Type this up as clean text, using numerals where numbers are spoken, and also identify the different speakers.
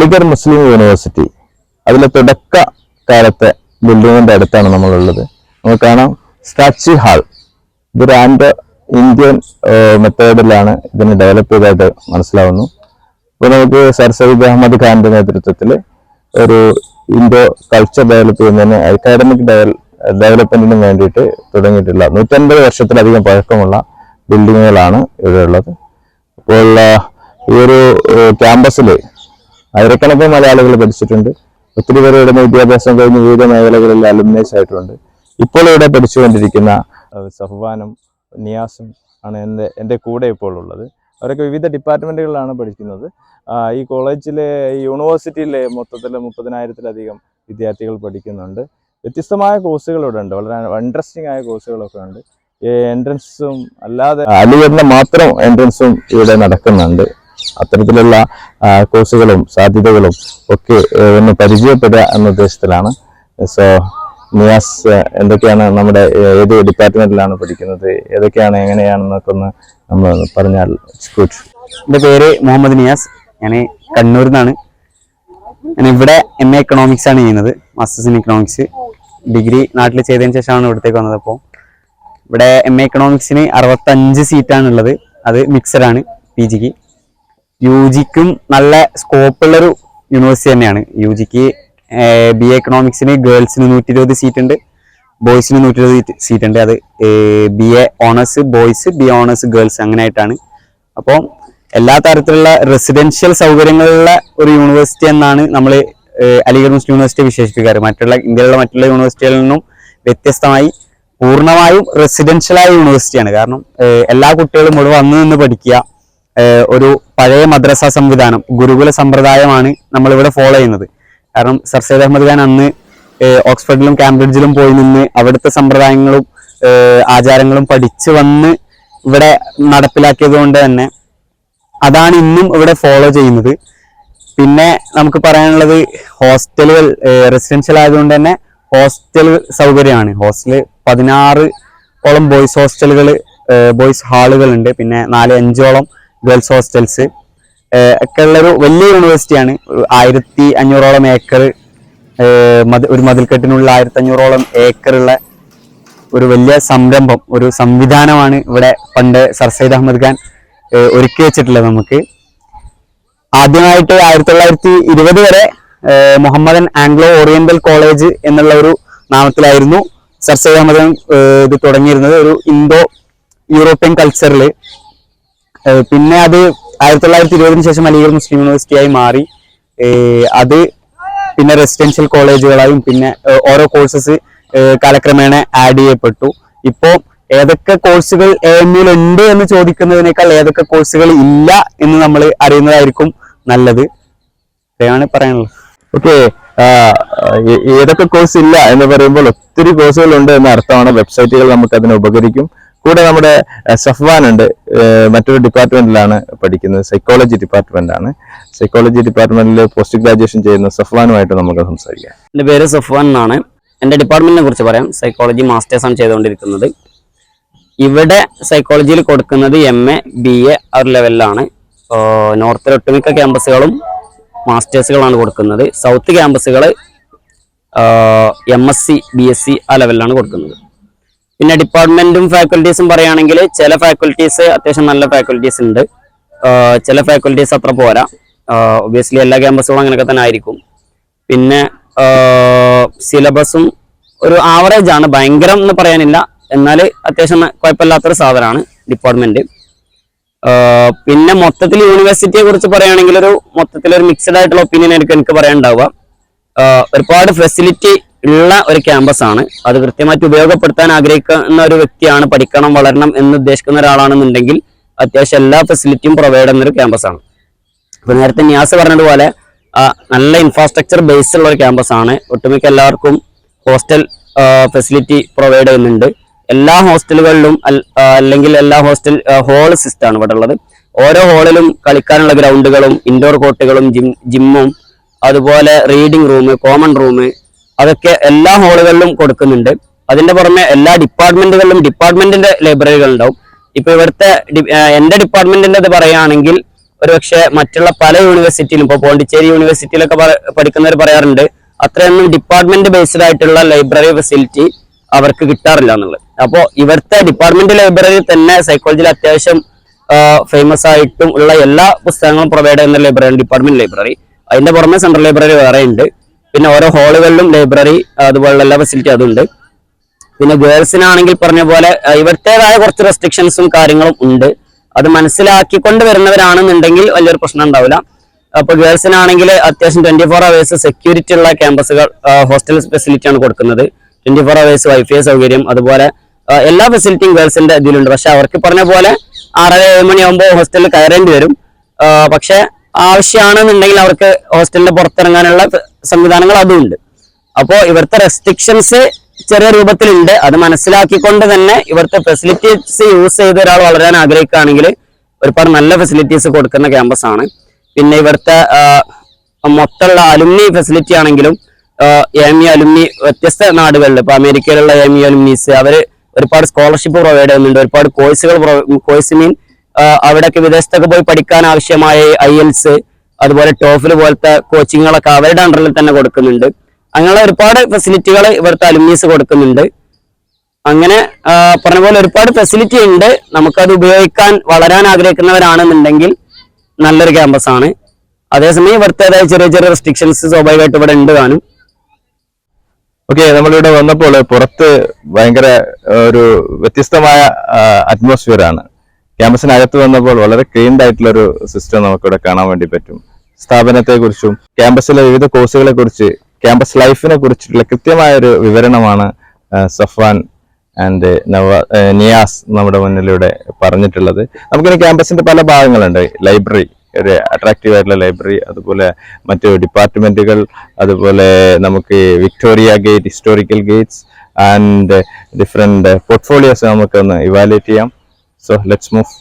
Speaker 1: അലിഗർ മുസ്ലിം university അതിലെ തുടക്ക കാലത്തെ ബിൽഡിങ്ങിന്റെ അടുത്താണ് നമ്മളുള്ളത്. നമുക്ക് കാണാം സ്റ്റാച്യു ഹാൾ. ഇതൊരു ആൻഡ് ഇന്ത്യൻ മെത്തേഡിലാണ് ഇതിനെ ഡെവലപ്പ് ചെയ്തതായിട്ട് മനസ്സിലാവുന്നു. അപ്പോൾ നമുക്ക് സർ സയ്യിദ് അഹമ്മദ് ഖാന്റെ നേതൃത്വത്തിൽ ഒരു ഇൻഡോ കൾച്ചർ ഡെവലപ്പ് ചെയ്യുന്നതിന് അക്കാഡമിക് ഡെവലപ്മെന്റിനും വേണ്ടിയിട്ട് തുടങ്ങിയിട്ടുള്ള 150 വർഷത്തിലധികം പഴക്കമുള്ള ബിൽഡിങ്ങുകളാണ് ഇവിടെ ഉള്ളത്. അപ്പോൾ ഈ ഒരു ക്യാമ്പസിൽ ആയിരക്കണക്കിന് മലയാളികൾ പഠിച്ചിട്ടുണ്ട്. ഒത്തിരി പേര് ഇവിടെ വിദ്യാഭ്യാസം കഴിഞ്ഞ് വിവിധ മേഖലകളിൽ അലുമിനൈസ് ആയിട്ടുണ്ട്. ഇപ്പോൾ ഇവിടെ പഠിച്ചുകൊണ്ടിരിക്കുന്ന സഫ്വാനും നിയാസും ആണ് എൻ്റെ കൂടെ ഇപ്പോൾ ഉള്ളത്. അവരൊക്കെ വിവിധ ഡിപ്പാർട്ട്മെൻറ്റുകളിലാണ് പഠിക്കുന്നത്. ഈ കോളേജിലെ യൂണിവേഴ്സിറ്റിയിലെ മൊത്തത്തിൽ 30,000-ലധികം വിദ്യാർത്ഥികൾ പഠിക്കുന്നുണ്ട്. വ്യത്യസ്തമായ കോഴ്സുകൾ ഇവിടെ ഉണ്ട്. വളരെ ഇൻട്രസ്റ്റിംഗ് ആയ കോഴ്സുകളൊക്കെ ഉണ്ട്. എൻട്രൻസും അല്ലാതെ അലിഗറിന്റെ മാത്രം എൻട്രൻസും ഇവിടെ നടക്കുന്നുണ്ട്. അത്തരത്തിലുള്ള കോഴ്സുകളും സാധ്യതകളും ഒക്കെ ഒന്ന് പരിചയപ്പെടുക എന്ന ഉദ്ദേശത്തിലാണ്. സോ നിയാസ്, എന്തൊക്കെയാണ് നമ്മുടെ ഏത് ഡിപ്പാർട്ട്മെന്റിലാണ് പഠിക്കുന്നത്, ഏതൊക്കെയാണ് എങ്ങനെയാണെന്നൊക്കെ ഒന്ന് നമ്മൾ പറഞ്ഞാൽ.
Speaker 2: എൻ്റെ പേര് മുഹമ്മദ് നിയാസ്. ഞാൻ കണ്ണൂരിൽ നിന്നാണ്. ഞാൻ ഇവിടെ MA എക്കണോമിക്സ് ആണ് ചെയ്യുന്നത്. Masters in economics. ഡിഗ്രി നാട്ടിൽ ചെയ്തതിന് ശേഷമാണ് ഇവിടത്തേക്ക് വന്നത്. അപ്പോൾ ഇവിടെ MA എക്കണോമിക്സിന് 65 സീറ്റാണുള്ളത്. അത് മിക്സഡാണ്. PGക്ക് UGക്കും നല്ല സ്കോപ്പുള്ളൊരു യൂണിവേഴ്സിറ്റി തന്നെയാണ്. UGക്ക് BA എക്കണോമിക്സിന് ഗേൾസിന് 120 സീറ്റ് ഉണ്ട്, ബോയ്സിന് 120 സീറ്റ് ഉണ്ട്. അത് BA honours boys, BA honours girls അങ്ങനെയായിട്ടാണ്. അപ്പോൾ എല്ലാ തരത്തിലുള്ള റെസിഡൻഷ്യൽ സൗകര്യങ്ങളുള്ള ഒരു യൂണിവേഴ്സിറ്റി എന്നാണ് നമ്മൾ അലിഗർ മുസ്ലിം യൂണിവേഴ്സിറ്റി വിശേഷിപ്പിക്കാറ്. ഇന്ത്യയിലുള്ള മറ്റുള്ള യൂണിവേഴ്സിറ്റികളിൽ നിന്നും വ്യത്യസ്തമായി പൂർണ്ണമായും റെസിഡൻഷ്യലായ യൂണിവേഴ്സിറ്റിയാണ്. കാരണം എല്ലാ കുട്ടികളും ഇവിടെ വന്നു നിന്ന് പഠിക്കുക. ഒരു പഴയ മദ്രസ സംവിധാനം, ഗുരുകുല സമ്പ്രദായമാണ് നമ്മളിവിടെ ഫോളോ ചെയ്യുന്നത്. കാരണം സർ സയ്യിദ് അഹമ്മദ് ഖാൻ അന്ന് ഓക്സ്ഫോർഡിലും കാംബ്രിഡ്ജിലും പോയി നിന്ന് അവിടുത്തെ സമ്പ്രദായങ്ങളും ആചാരങ്ങളും പഠിച്ചു വന്ന് ഇവിടെ നടപ്പിലാക്കിയത് കൊണ്ട് തന്നെ അതാണ് ഇന്നും ഇവിടെ ഫോളോ ചെയ്യുന്നത്. പിന്നെ നമുക്ക് പറയാനുള്ളത് ഹോസ്റ്റലുകൾ റെസിഡൻഷ്യൽ ആയതുകൊണ്ട് തന്നെ ഹോസ്റ്റൽ സൗകര്യമാണ്. ഹോസ്റ്റല് 16ഓളം ബോയ്സ് ഹോസ്റ്റലുകൾ, ബോയ്സ് ഹാളുകളുണ്ട്. പിന്നെ 4-5ഓളം ഗേൾസ് ഹോസ്റ്റൽസ് ഒക്കെ ഉള്ളൊരു വലിയ യൂണിവേഴ്സിറ്റിയാണ്. 1500ഓളം ഏക്കർ, ഒരു മതിൽക്കെട്ടിനുള്ള 1500ഓളം ഏക്കറുള്ള ഒരു വലിയ സംരംഭം, ഒരു സംവിധാനമാണ് ഇവിടെ പണ്ട് സർ സയ്യിദ് അഹമ്മദ് ഖാൻ ഒരുക്കി വെച്ചിട്ടുള്ളത്. നമുക്ക് ആദ്യമായിട്ട് 1920 വരെ മുഹമ്മദൻ ആംഗ്ലോ ഓറിയന്റൽ കോളേജ് എന്നുള്ള ഒരു നാമത്തിലായിരുന്നു സർ സയ്യിദ് അഹമ്മദ് ഖാൻ ഇത് തുടങ്ങിയിരുന്നത്, ഒരു ഇന്തോ യൂറോപ്യൻ കൾച്ചറിൽ. പിന്നെ അത് 1920 ശേഷം അലിഗർ മുസ്ലിം യൂണിവേഴ്സിറ്റിയായി മാറി. അത് പിന്നെ റെസിഡൻഷ്യൽ കോളേജുകളായും പിന്നെ ഓരോ കോഴ്സസ് കാലക്രമേണ ആഡ് ചെയ്യപ്പെട്ടു. ഇപ്പോൾ ഏതൊക്കെ കോഴ്സുകൾ AMUൽ ഉണ്ട് എന്ന് ചോദിക്കുന്നതിനേക്കാൾ ഏതൊക്കെ കോഴ്സുകൾ ഇല്ല എന്ന് നമ്മൾ അറിയുന്നതായിരിക്കും നല്ലത്. ഇതാണ് പറയാനുള്ളത്.
Speaker 1: ഓക്കെ, ഏതൊക്കെ കോഴ്സ് ഇല്ല എന്ന് പറയുമ്പോൾ ഒത്തിരി കോഴ്സുകൾ ഉണ്ട് എന്ന അർത്ഥമാണ്. വെബ്സൈറ്റുകൾ നമുക്ക് അതിന് ഉപകരിക്കും. കൂടെ നമ്മുടെ സഫ്വാൻ ഉണ്ട്, മറ്റൊരു ഡിപ്പാർട്ട്മെന്റിലാണ് പഠിക്കുന്നത്, സൈക്കോളജി ഡിപ്പാർട്ട്മെന്റാണ്. സൈക്കോളജി ഡിപ്പാർട്ട്മെന്റിൽ പോസ്റ്റ് ഗ്രാജുവേഷൻ ചെയ്യുന്ന സഫ്വാനുമായിട്ട് നമുക്ക് സംസാരിക്കാം.
Speaker 2: എൻ്റെ പേര് സഫ്വാൻ എന്നാണ്. എൻ്റെ ഡിപ്പാർട്ട്മെന്റിനെ കുറിച്ച് പറയാം. സൈക്കോളജി മാസ്റ്റേഴ്സ് ആണ് ചെയ്തുകൊണ്ടിരിക്കുന്നത്. ഇവിടെ സൈക്കോളജിയിൽ കൊടുക്കുന്നത് MA BA ആ ഒരു ലെവലിലാണ്. നോർത്തിലെ ഒട്ടുമിക്ക ക്യാമ്പസുകളും മാസ്റ്റേഴ്സുകളാണ് കൊടുക്കുന്നത്. സൗത്ത് ക്യാമ്പസുകൾ MSc BSc ആ ലെവലിലാണ് കൊടുക്കുന്നത്. പിന്നെ ഡിപ്പാർട്ട്മെന്റും ഫാക്കൽറ്റീസും പറയുകയാണെങ്കിൽ ചില ഫാക്കൽറ്റീസ് അത്യാവശ്യം നല്ല ഫാക്കൽറ്റീസ് ഉണ്ട്, ചില ഫാക്കൽറ്റീസ് അത്ര പോരാ. ഒബ്വിയസ്ലി എല്ലാ ക്യാമ്പസുകളും അങ്ങനെയൊക്കെ തന്നെ ആയിരിക്കും. പിന്നെ സിലബസും ഒരു ആവറേജ് ആണ്, ഭയങ്കരം എന്ന് പറയാനില്ല, എന്നാൽ അത്യാവശ്യം കുഴപ്പമില്ലാത്തൊരു സാധനമാണ് ഡിപ്പാർട്ട്മെന്റ്. പിന്നെ മൊത്തത്തിൽ യൂണിവേഴ്സിറ്റിയെ കുറിച്ച് പറയുകയാണെങ്കിൽ മൊത്തത്തിലൊരു മിക്സഡ് ആയിട്ടുള്ള ഒപ്പീനിയൻ എനിക്ക് പറയാനുണ്ടാവുക. ഒരുപാട് ഫെസിലിറ്റി ഉള്ള ഒരു ക്യാമ്പസ് ആണ്. അത് കൃത്യമായിട്ട് ഉപയോഗപ്പെടുത്താൻ ആഗ്രഹിക്കുന്ന ഒരു വ്യക്തിയാണ്, പഠിക്കണം വളരണം എന്ന് ഉദ്ദേശിക്കുന്ന ഒരാളാണെന്നുണ്ടെങ്കിൽ അത്യാവശ്യം എല്ലാ ഫെസിലിറ്റിയും പ്രൊവൈഡ് ചെയ്യുന്ന ഒരു ക്യാമ്പസ് ആണ്. ഇപ്പൊ നേരത്തെ നിയാസ് പറഞ്ഞതുപോലെ നല്ല ഇൻഫ്രാസ്ട്രക്ചർ ബേസ് ഉള്ള ഒരു ക്യാമ്പസ് ആണ്. ഒട്ടുമിക്ക എല്ലാവർക്കും ഹോസ്റ്റൽ ഫെസിലിറ്റി പ്രൊവൈഡ് ചെയ്യുന്നുണ്ട്. എല്ലാ ഹോസ്റ്റലുകളിലും അല്ലെങ്കിൽ എല്ലാ ഹോസ്റ്റൽ ഹോൾ സിസ്റ്റം ആണ് ഇവിടെ ഉള്ളത്. ഓരോ ഹോളിലും കളിക്കാനുള്ള ഗ്രൗണ്ടുകളും ഇൻഡോർ കോർട്ടുകളും ജിമ്മും അതുപോലെ റീഡിംഗ് റൂം, കോമൺ റൂം, അതൊക്കെ എല്ലാ ഹോളുകളിലും കൊടുക്കുന്നുണ്ട്. അതിന്റെ പുറമെ എല്ലാ ഡിപ്പാർട്ട്മെന്റുകളിലും ഡിപ്പാർട്ട്മെന്റിന്റെ ലൈബ്രറികൾ ഉണ്ടാവും. ഇപ്പൊ ഇവിടുത്തെ എന്റെ ഡിപ്പാർട്ട്മെന്റിന്റെ പറയുകയാണെങ്കിൽ
Speaker 3: ഒരുപക്ഷെ മറ്റുള്ള പല യൂണിവേഴ്സിറ്റിയിലും, ഇപ്പോൾ പോണ്ടിച്ചേരി യൂണിവേഴ്സിറ്റിയിലൊക്കെ പഠിക്കുന്നവർ പറയാറുണ്ട് അത്രയൊന്നും ഡിപ്പാർട്ട്മെന്റ് ബേസ്ഡ് ആയിട്ടുള്ള ലൈബ്രറി ഫെസിലിറ്റി അവർക്ക് കിട്ടാറില്ല എന്നുള്ളത്. അപ്പോൾ ഇവിടുത്തെ ഡിപ്പാർട്ട്മെന്റ് ലൈബ്രറി തന്നെ സൈക്കോളജിയിൽ അത്യാവശ്യം ഫേമസ് ആയിട്ടും ഉള്ള എല്ലാ പുസ്തകങ്ങളും പ്രൊവൈഡ് ചെയ്യുന്ന ലൈബ്രറി ഡിപ്പാർട്ട്മെന്റ് ലൈബ്രറി. അതിന്റെ പുറമെ സെൻട്രൽ ലൈബ്രറി വേറെ ഉണ്ട്. പിന്നെ ഓരോ ഹാളുകളിലും ലൈബ്രറി അതുപോലുള്ള എല്ലാ ഫെസിലിറ്റി അതുണ്ട്. പിന്നെ ഗേൾസിനാണെങ്കിൽ പറഞ്ഞ പോലെ ഇവിടുത്തേതായ കുറച്ച് റെസ്ട്രിക്ഷൻസും കാര്യങ്ങളും ഉണ്ട്. അത് മനസ്സിലാക്കിക്കൊണ്ട് വരുന്നവരാണെന്നുണ്ടെങ്കിൽ വലിയൊരു പ്രശ്നം ഉണ്ടാവില്ല. അപ്പൊ ഗേൾസിനാണെങ്കിൽ അത്യാവശ്യം 24 hours സെക്യൂരിറ്റി ഉള്ള ക്യാമ്പസുകൾ ഹോസ്റ്റൽ ഫെസിലിറ്റിയാണ് കൊടുക്കുന്നത്. 24 hours വൈഫൈ സൗകര്യം, അതുപോലെ എല്ലാ ഫെസിലിറ്റിയും ഗേൾസിന്റെ ഇതിലുണ്ട്. പക്ഷെ അവർക്ക് പറഞ്ഞ പോലെ 6-7 മണിയാകുമ്പോൾ ഹോസ്റ്റലിൽ കയറേണ്ടി വരും. പക്ഷെ ആവശ്യമാണെന്നുണ്ടെങ്കിൽ അവർക്ക് ഹോസ്റ്റലിന്റെ പുറത്തിറങ്ങാനുള്ള സംവിധാനങ്ങൾ അതും ഉണ്ട്. അപ്പോൾ ഇവിടുത്തെ റെസ്ട്രിക്ഷൻസ് ചെറിയ രൂപത്തിലുണ്ട്. അത് മനസ്സിലാക്കിക്കൊണ്ട് തന്നെ ഇവിടുത്തെ ഫെസിലിറ്റീസ് യൂസ് ചെയ്ത് ഒരാൾ വളരാൻ ആഗ്രഹിക്കുകയാണെങ്കിൽ ഒരുപാട് നല്ല ഫെസിലിറ്റീസ് കൊടുക്കുന്ന ക്യാമ്പസ് ആണ്. പിന്നെ ഇവിടുത്തെ മൊത്തമുള്ള അലുമിനി ഫെസിലിറ്റി ആണെങ്കിലും AME അലുമിനി വ്യത്യസ്ത നാടുകളിൽ, ഇപ്പൊ അമേരിക്കയിലുള്ള AME അലുമിനീസ് അവര് ഒരുപാട് സ്കോളർഷിപ്പ് പ്രൊവൈഡ് ചെയ്യുന്നുണ്ട്. ഒരുപാട് കോഴ്സ് മീൻ അവിടെയൊക്കെ വിദേശത്തൊക്കെ പോയി പഠിക്കാൻ ആവശ്യമായ IELTS അതുപോലെ TOEFL പോലത്തെ കോച്ചിങ്ങുകളൊക്കെ അവരുടെ അണ്ടറിൽ തന്നെ കൊടുക്കുന്നുണ്ട്. അങ്ങനെയുള്ള ഒരുപാട് ഫെസിലിറ്റികൾ ഇവിടുത്തെ അലുമിനീസ് കൊടുക്കുന്നുണ്ട്. അങ്ങനെ പറഞ്ഞ പോലെ ഒരുപാട് ഫെസിലിറ്റി ഉണ്ട്. നമുക്കത് ഉപയോഗിക്കാൻ വളരാൻ ആഗ്രഹിക്കുന്നവരാണെന്നുണ്ടെങ്കിൽ നല്ലൊരു ക്യാമ്പസ് ആണ്. അതേസമയം ഇവിടുത്തേതായ ചെറിയ ചെറിയ റെസ്ട്രിക്ഷൻസ് സ്വാഭാവികമായിട്ട് ഇവിടെ ഉണ്ട് താനും.
Speaker 1: ഓക്കെ, നമ്മളിവിടെ വന്നപ്പോൾ പുറത്ത് ഭയങ്കര ഒരു വ്യത്യസ്തമായ അറ്റ്മോസ്ഫിയർ ആണ്. ക്യാമ്പസിനകത്ത് വന്നപ്പോൾ വളരെ ക്ലീൻഡ് ആയിട്ടുള്ള ഒരു സിസ്റ്റം നമുക്കിവിടെ കാണാൻ വേണ്ടി പറ്റും. സ്ഥാപനത്തെ കുറിച്ചും ക്യാമ്പസിലെ വിവിധ കോഴ്സുകളെ കുറിച്ച്, ക്യാമ്പസ് ലൈഫിനെ കുറിച്ചിട്ടുള്ള കൃത്യമായ ഒരു വിവരണമാണ് സഫ്വാൻ ആൻഡ് നിയാസ് നമ്മുടെ മുന്നിലൂടെ പറഞ്ഞിട്ടുള്ളത്. നമുക്കിനി ക്യാമ്പസിന്റെ പല ഭാഗങ്ങളുണ്ട്. ലൈബ്രറി, ഒരു അട്രാക്റ്റീവ് ആയിട്ടുള്ള ലൈബ്രറി, അതുപോലെ മറ്റു ഡിപ്പാർട്ട്മെന്റുകൾ, അതുപോലെ നമുക്ക് Victoria gate, historical Gates and different portfolios നമുക്കൊന്ന് ഇവാലുവേറ്റ് ചെയ്യാം. So let's move.